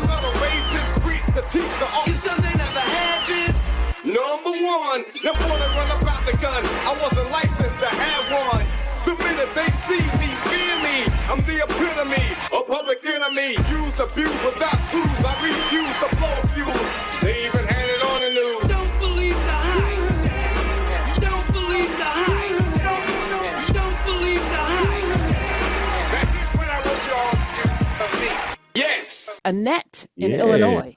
I'm not a racist, preach the teacher. You still they never had this. Number one, them wanna run about the gun. I wasn't licensed to have one. The minute they see me, fear me. I'm the epitome, a public enemy. Use, abuse, without clues. I refuse to blow fuse. They even had it on the news. Don't believe the hype. Don't believe the hype. Don't believe the hype. Back when I wrote y'all, yes. Annette in Illinois.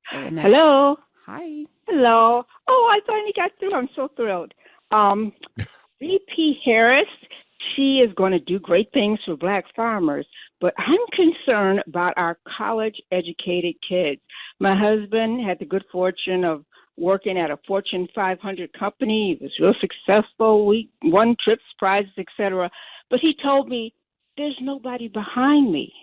Hey, Annette. Hello. Hi. Hello. Oh, I finally got through. I'm so thrilled. VP Harris, she is going to do great things for Black farmers, but I'm concerned about our college-educated kids. My husband had the good fortune of working at a Fortune 500 company. He was real successful. We won trips, prizes, etc. But he told me, there's nobody behind me.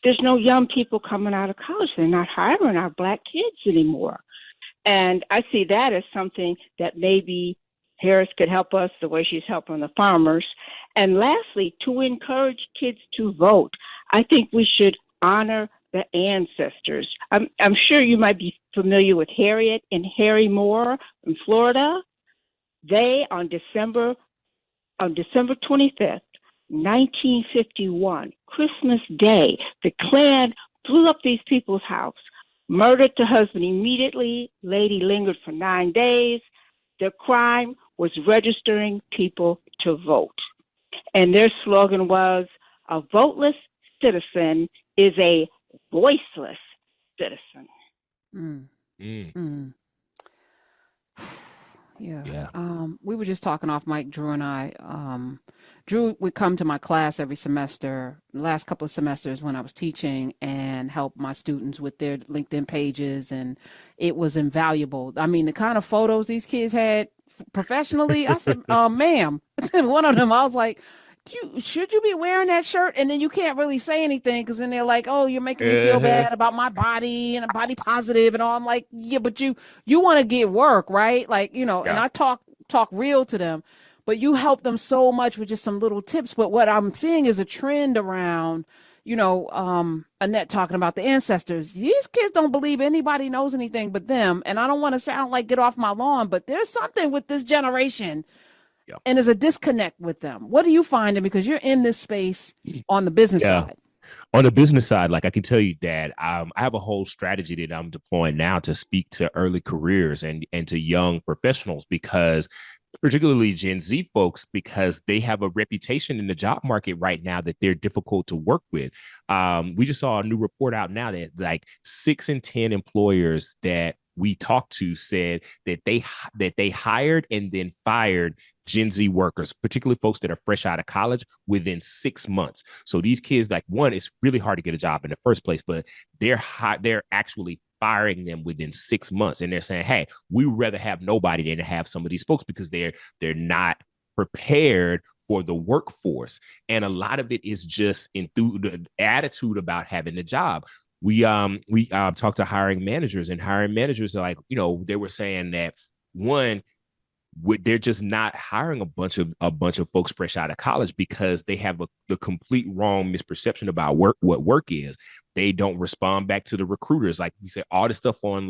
There's no young people coming out of college. They're not hiring our Black kids anymore. And I see that as something that maybe Harris could help us the way she's helping the farmers. And lastly, to encourage kids to vote, I think we should honor the ancestors. I'm sure you might be familiar with Harriet and Harry Moore in Florida. They, on December 25th, 1951, Christmas Day, the Klan blew up these people's house, murdered the husband immediately. Lady lingered for 9 days. Their crime was registering people to vote. And their slogan was, a voteless citizen is a voiceless citizen. Yeah. We were just talking off mic, Drew and I. Drew would come to my class every semester, the last couple of semesters when I was teaching, and help my students with their LinkedIn pages, and it was invaluable. I mean, the kind of photos these kids had professionally, I said, ma'am, one of them, I was like, should you be wearing that shirt? And then you can't really say anything because then they're like, oh, you're making me feel bad about my body and I'm body positive and all. I'm like, yeah, but you want to get work, right? Like, and I talk real to them, but you help them so much with just some little tips. But what I'm seeing is a trend around, Annette talking about the ancestors. These kids don't believe anybody knows anything but them. And I don't want to sound like get off my lawn, but there's something with this generation. Yeah. And there's a disconnect with them. What are you finding? Because you're in this space on the business side. On the business side, like I can tell you, Dad, I have a whole strategy that I'm deploying now to speak to early careers and to young professionals, because particularly Gen Z folks, because they have a reputation in the job market right now that they're difficult to work with. We just saw a new report out now that like 6 in 10 employers that we talked to said that they hired and then fired Gen Z workers, particularly folks that are fresh out of college, within 6 months. So these kids, like, one, it's really hard to get a job in the first place, but they're actually firing them within 6 months. And they're saying, hey, we would rather have nobody than to have some of these folks because they're not prepared for the workforce. And a lot of it is just through the attitude about having a job. We talked to hiring managers, and hiring managers are like, they were saying that, one, they're just not hiring a bunch of folks fresh out of college because they have the complete wrong misperception about what work is. They don't respond back to the recruiters. Like we said, all the stuff on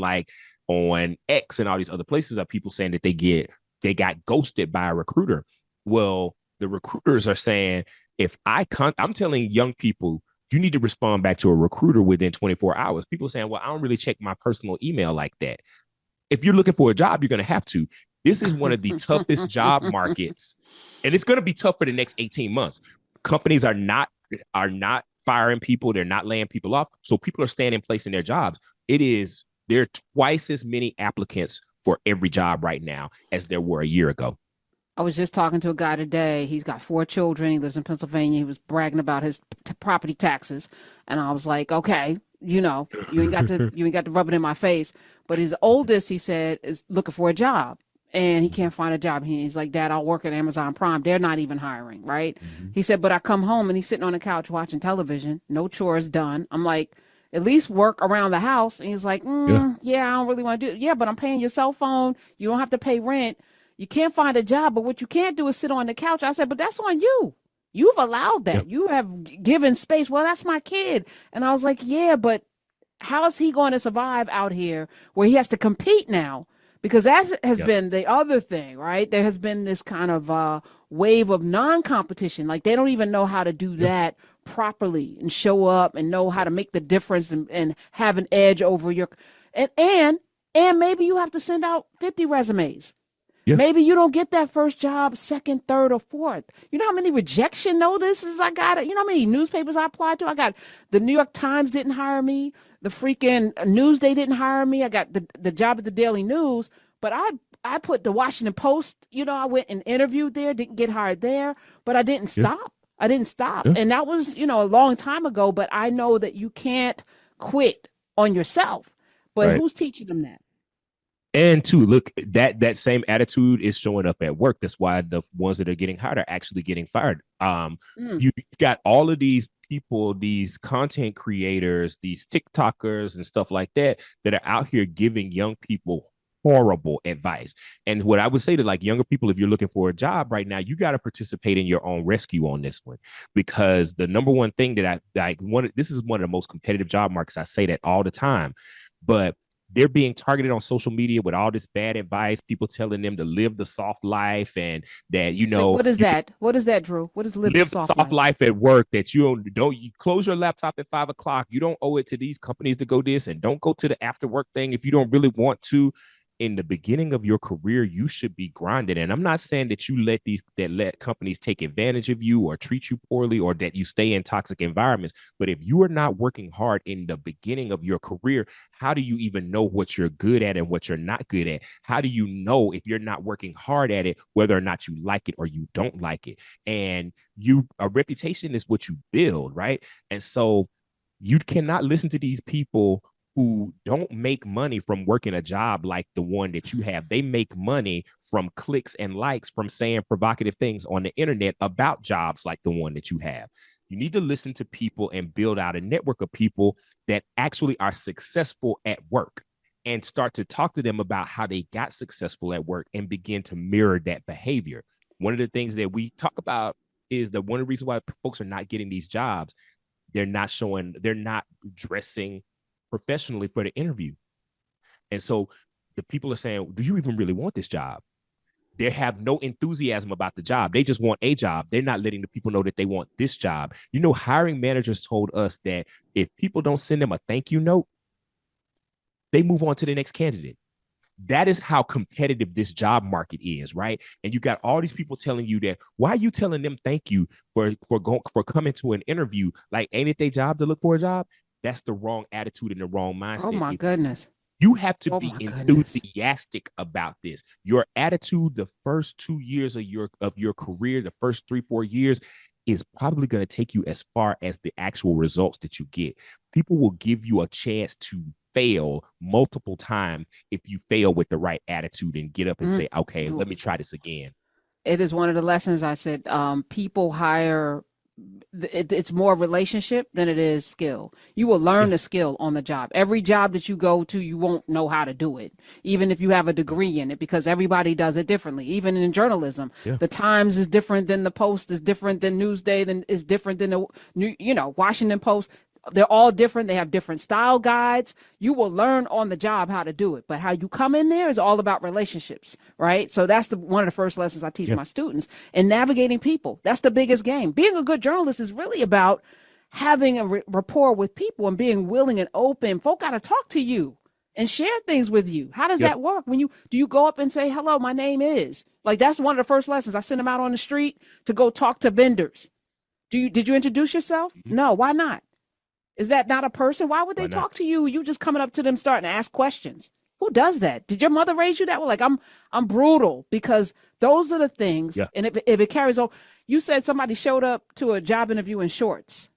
X and all these other places are people saying that they got ghosted by a recruiter. Well, the recruiters are saying, I'm telling young people, you need to respond back to a recruiter within 24 hours. People are saying, well, I don't really check my personal email like that. If you're looking for a job, you're going to have to. This is one of the toughest job markets, and it's going to be tough for the next 18 months. Companies are not firing people. They're not laying people off. So people are staying in place in their jobs. There are twice as many applicants for every job right now as there were a year ago. I was just talking to a guy today. He's got 4 children. He lives in Pennsylvania. He was bragging about his property taxes. And I was like, okay, you ain't got to rub it in my face. But his oldest, he said, is looking for a job. And he can't find a job. He's like, Dad, I'll work at Amazon Prime. They're not even hiring, right? Mm-hmm. He said, but I come home and he's sitting on the couch watching television. No chores done. I'm like, at least work around the house. And he's like, yeah, I don't really want to do it. Yeah, but I'm paying your cell phone. You don't have to pay rent. You can't find a job. But what you can't do is sit on the couch. I said, but that's on you. You've allowed that. Yep. You have given space. Well, that's my kid. And I was like, yeah, but how is he going to survive out here where he has to compete now? Because that has been the other thing, right? There has been this kind of wave of non-competition. Like they don't even know how to do that properly and show up and know how to make the difference and have an edge over your and maybe you have to send out 50 resumes. Yeah. Maybe you don't get that first job, second, third, or fourth. You know how many rejection notices I got? You know how many newspapers I applied to? I got the New York Times didn't hire me. The freaking Newsday didn't hire me. I got the job at the Daily News, but I put the Washington Post, I went and interviewed there, didn't get hired there, but I didn't stop. I didn't stop. And that was, a long time ago, but I know that you can't quit on yourself. But who's teaching them that? And two, look, that same attitude is showing up at work. That's why the ones that are getting hired are actually getting fired. You got all of these people, these content creators, these TikTokers and stuff like that are out here giving young people horrible advice. And what I would say to like younger people, if you're looking for a job right now, you got to participate in your own rescue on this one, because the number one thing that I wanted, this is one of the most competitive job markets. I say that all the time, but they're being targeted on social media with all this bad advice, people telling them to live the soft life and that, So what is that? What is that, Drew? What is live the soft life at work? That you close your laptop at 5 o'clock. You don't owe it to these companies to go this, and don't go to the after work thing if you don't really want to. In the beginning of your career, you should be grinding. And I'm not saying that you let companies take advantage of you or treat you poorly or that you stay in toxic environments. But if you are not working hard in the beginning of your career, how do you even know what you're good at and what you're not good at? How do you know if you're not working hard at it, whether or not you like it or you don't like it? And a reputation is what you build, right? And so you cannot listen to these people who don't make money from working a job like the one that you have. They make money from clicks and likes, from saying provocative things on the internet about jobs like the one that you have. You need to listen to people and build out a network of people that actually are successful at work and start to talk to them about how they got successful at work and begin to mirror that behavior. One of the things that we talk about is that one of the reasons why folks are not getting these jobs, they're not dressing professionally for the interview. And so the people are saying, do you even really want this job? They have no enthusiasm about the job. They just want a job. They're not letting the people know that they want this job. Hiring managers told us that if people don't send them a thank you note, they move on to the next candidate. That is how competitive this job market is, right? And you got all these people telling you that. Why are you telling them thank you for coming to an interview? Like, ain't it their job to look for a job? That's the wrong attitude and the wrong mindset. Oh my goodness. You have to be enthusiastic about this. Your attitude the first 2 years of your career, the first 3-4 years, is probably going to take you as far as the actual results that you get. People will give you a chance to fail multiple times if you fail with the right attitude and get up and say, okay, let me try this again. It is one of the lessons I said, people hire, it's more relationship than it is skill. You will learn the skill on the job. Every job that you go to, you won't know how to do it, even if you have a degree in it, because everybody does it differently. Even in journalism, the Times is different than the Post, is different than Newsday, is different than the Washington Post. They're all different. They have different style guides. You will learn on the job how to do it, but how you come in there is all about relationships, right? So that's one of the first lessons I teach my students, and navigating people. That's the biggest game. Being a good journalist is really about having a rapport with people and being willing and open. Folk got to talk to you and share things with you. How does that work? Do you go up and say, hello, my name is, like, that's one of the first lessons. I send them out on the street to go talk to vendors. Did you introduce yourself? No, why not? Is that not a person? Why would they talk to you? You just coming up to them, starting to ask questions. Who does that? Did your mother raise you that way? Like, I'm brutal, because those are the things. Yeah. And if it carries on, you said somebody showed up to a job interview in shorts.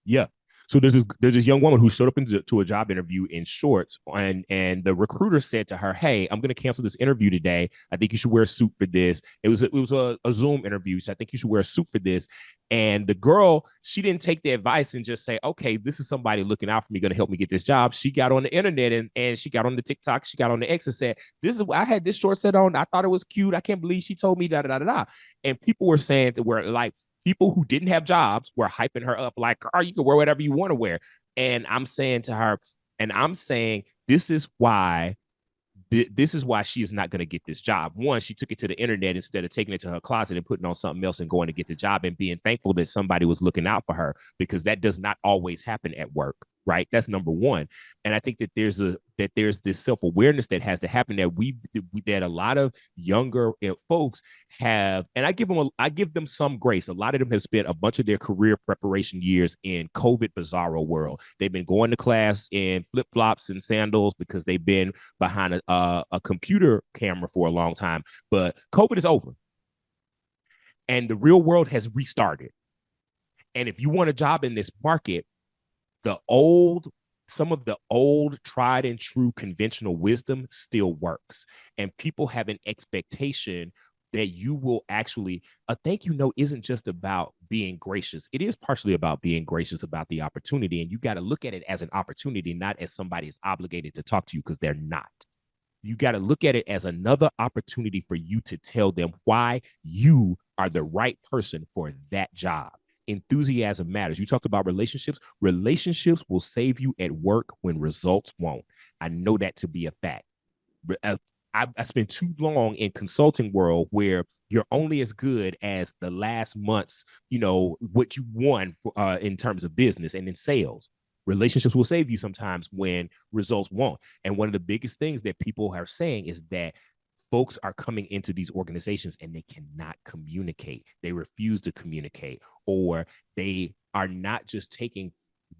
Yeah. So there's this young woman who showed up to a job interview in shorts, and the recruiter said to her, "Hey, I'm going to cancel this interview today. I think you should wear a suit for this." It was a Zoom interview, so I think you should wear a suit for this. And the girl, she didn't take the advice and just say, "Okay, this is somebody looking out for me, going to help me get this job." She got on the internet and she got on the TikTok, she got on the X and said, I had this short set on. I thought it was cute. I can't believe she told me da da da da." And people were saying that we're like, people who didn't have jobs were hyping her up like, "Oh, you can wear whatever you want to wear." And I'm saying to her, And I'm saying this is why she is not going to get this job. One, she took it to the internet instead of taking it to her closet and putting on something else and going to get the job and being thankful that somebody was looking out for her, because that does not always happen at work. Right. That's number one. And I think that there's this self-awareness that has to happen, that a lot of younger folks have. And I give them some grace. A lot of them have spent a bunch of their career preparation years in COVID bizarro world. They've been going to class in flip-flops and sandals because they've been behind a computer camera for a long time. But COVID is over and the real world has restarted. And if you want a job in this market, some of the old tried and true conventional wisdom still works. And people have an expectation that you will actually, a thank you note isn't just about being gracious. It is partially about being gracious about the opportunity. And you got to look at it as an opportunity, not as somebody is obligated to talk to you, because they're not. You got to look at it as another opportunity for you to tell them why you are the right person for that job. Enthusiasm matters. You talked about relationships. Relationships will save you at work when results won't. I know that to be a fact. I spent too long in consulting world where you're only as good as the last month's, what you won in terms of business and in sales. Relationships will save you sometimes when results won't. And one of the biggest things that people are saying is that folks are coming into these organizations and they cannot communicate. They refuse to communicate, or they are not just taking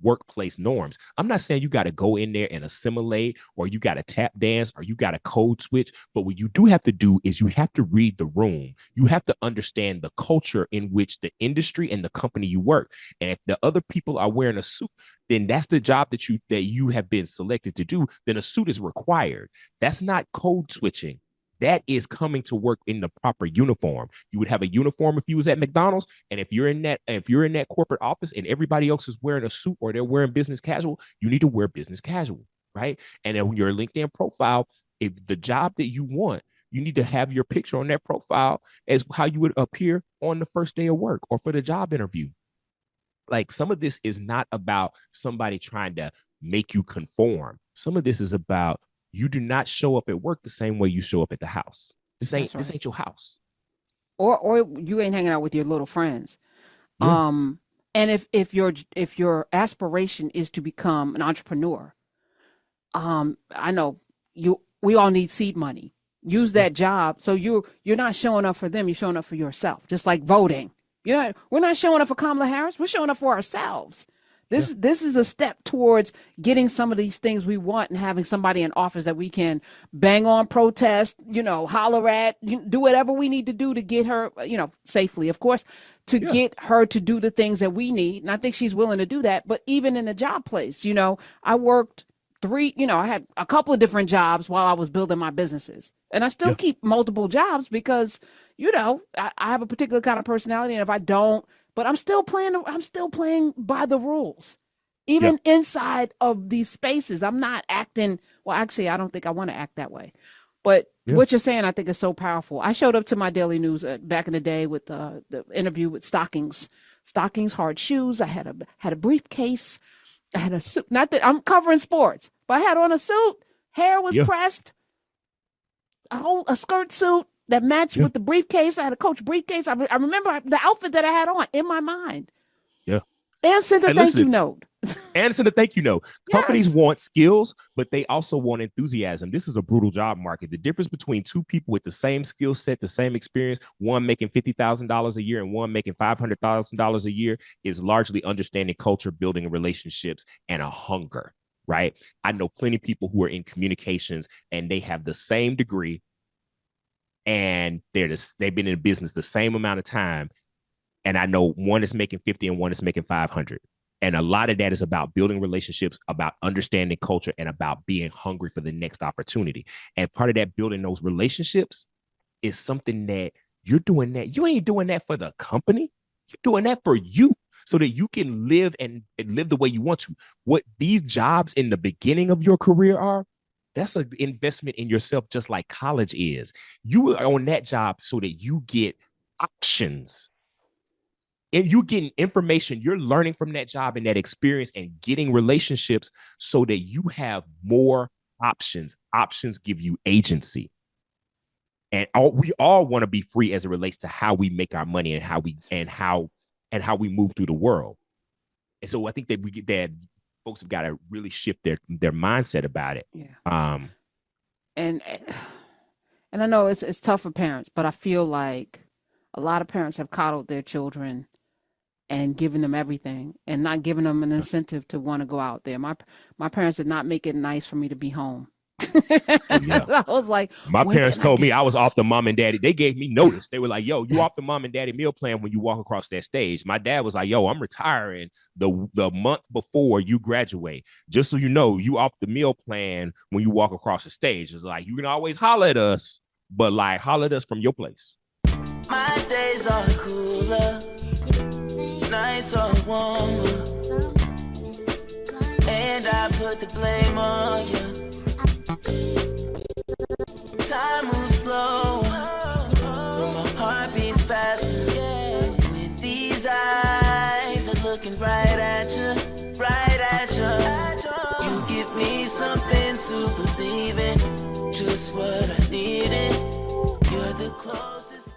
workplace norms. I'm not saying you got to go in there and assimilate, or you got to tap dance, or you got to code switch. But what you do have to do is you have to read the room. You have to understand the culture in which the industry and the company you work. And if the other people are wearing a suit, then that's the job that you have been selected to do. Then a suit is required. That's not code switching. That is coming to work in the proper uniform. You would have a uniform if you was at McDonald's, and if you're in that corporate office and everybody else is wearing a suit or they're wearing business casual, you need to wear business casual, right? And then your LinkedIn profile, if the job that you want, you need to have your picture on that profile as how you would appear on the first day of work or for the job interview. Like, some of this is not about somebody trying to make you conform. Some of this is about you do not show up at work the same way you show up at the house. This ain't your house. Or you ain't hanging out with your little friends. Yeah. And if your aspiration is to become an entrepreneur, I know we all need seed money. Use that job. So you're not showing up for them, you're showing up for yourself. Just like voting. We're not showing up for Kamala Harris, we're showing up for ourselves. This is a step towards getting some of these things we want and having somebody in office that we can bang on, protest, holler at, do whatever we need to do to get her, safely, of course, to get her to do the things that we need. And I think she's willing to do that. But even in the job place, I worked I had a couple of different jobs while I was building my businesses. And I still keep multiple jobs because, I have a particular kind of personality. And if I don't, but I'm still playing by the rules, even inside of these spaces. I'm not acting, well, actually, I don't think I want to act that way. But what you're saying, I think, is so powerful. I showed up to my daily news back in the day with the interview with stockings, hard shoes. I had a briefcase. I had a suit. Not that I'm covering sports, but I had on a suit. Hair was pressed. A skirt suit that matched with the briefcase. I had a Coach briefcase. I remember the outfit that I had on in my mind. Yeah. And sent a thank you note. Companies want skills, but they also want enthusiasm. This is a brutal job market. The difference between two people with the same skill set, the same experience, one making $50,000 a year and one making $500,000 a year, is largely understanding culture, building relationships, and a hunger, right? I know plenty of people who are in communications and they have the same degree and they've been in business the same amount of time. And I know one is making 50 and one is making 500. And a lot of that is about building relationships, about understanding culture, and about being hungry for the next opportunity. And part of that, building those relationships, is something that you're doing that. You ain't doing that for the company. You're doing that for you so that you can live and live the way you want to. What these jobs in the beginning of your career are, that's an investment in yourself, just like college is. You are on that job so that you get options. and you're getting information, you're learning from that job and that experience and getting relationships so that you have more options. Options give you agency. And we all want to be free as it relates to how we make our money and how we move through the world. And so I think that folks have got to really shift their mindset about it. Yeah. And I know it's tough for parents, but I feel like a lot of parents have coddled their children and given them everything and not giving them an incentive to want to go out there. My parents did not make it nice for me to be home. Yeah. I was like, my parents told me I was off the mom and daddy. They gave me notice. They were like, yo, you off the mom and daddy meal plan when you walk across that stage. My dad was like, yo, I'm retiring the month before you graduate. Just so you know, you off the meal plan when you walk across the stage. It's like, you can always holler at us, but like holler at us from your place. My days are cooler, nights are warmer, and I put the blame on you. Time moves slow, but my heart beats faster. When these eyes are looking right at you, you give me something to believe in, just what I needed. You're the closest.